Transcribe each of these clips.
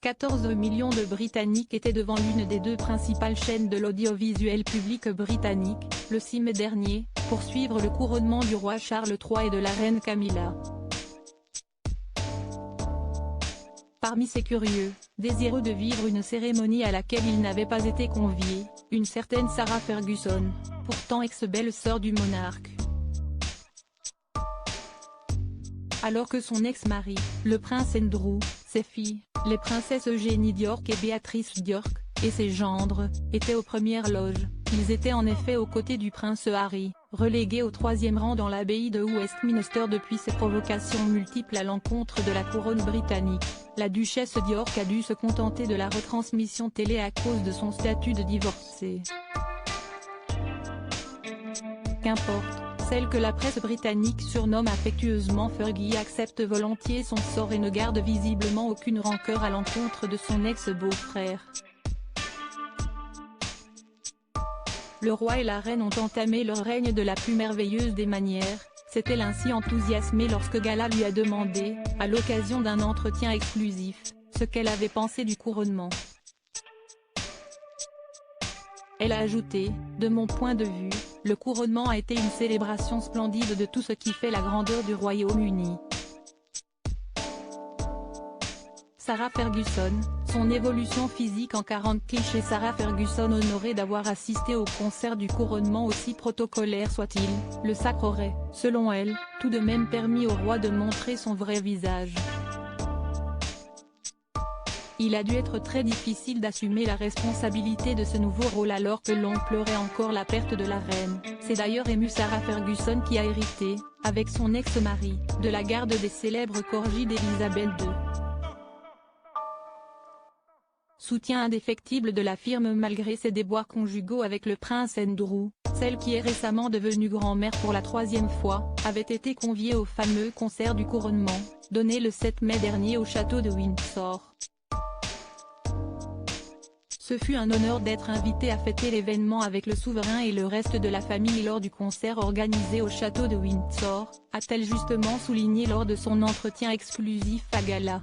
14 millions de Britanniques étaient devant l'une des deux principales chaînes de l'audiovisuel public britannique, le 6 mai dernier, pour suivre le couronnement du roi Charles III et de la reine Camilla. Parmi ces curieux, désireux de vivre une cérémonie à laquelle ils n'avaient pas été conviés, une certaine Sarah Ferguson, pourtant ex-belle-sœur du monarque. Alors que son ex-mari, le prince Andrew, ses filles, les princesses Eugénie d'York et Béatrice d'York, et ses gendres, étaient aux premières loges, ils étaient en effet aux côtés du prince Harry, relégué au 3e rang dans l'abbaye de Westminster depuis ses provocations multiples à l'encontre de la couronne britannique. La duchesse d'York a dû se contenter de la retransmission télé à cause de son statut de divorcée. Qu'importe. Celle que la presse britannique surnomme affectueusement Fergie accepte volontiers son sort et ne garde visiblement aucune rancœur à l'encontre de son ex-beau-frère. Le roi et la reine ont entamé leur règne de la plus merveilleuse des manières, s'est-elle ainsi enthousiasmée lorsque Gala lui a demandé, à l'occasion d'un entretien exclusif, ce qu'elle avait pensé du couronnement. Elle a ajouté, de mon point de vue, le couronnement a été une célébration splendide de tout ce qui fait la grandeur du Royaume-Uni. Sarah Ferguson, son évolution physique en 40 clichés. Sarah Ferguson honorée d'avoir assisté au concert du couronnement aussi protocolaire soit-il, le sacre aurait, selon elle, tout de même permis au roi de montrer son vrai visage. Il a dû être très difficile d'assumer la responsabilité de ce nouveau rôle alors que l'on pleurait encore la perte de la reine. C'est d'ailleurs ému Sarah Ferguson qui a hérité, avec son ex-mari, de la garde des célèbres corgis d'Elisabeth II. Soutien indéfectible de la firme malgré ses déboires conjugaux avec le prince Andrew, celle qui est récemment devenue grand-mère pour la 3e fois, avait été conviée au fameux concert du couronnement, donné le 7 mai dernier au château de Windsor. Ce fut un honneur d'être invité à fêter l'événement avec le souverain et le reste de la famille lors du concert organisé au château de Windsor, a-t-elle justement souligné lors de son entretien exclusif à Gala.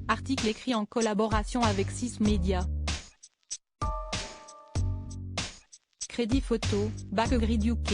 Article écrit en collaboration avec 6 Médias. Crédit photo, Backgrid UK.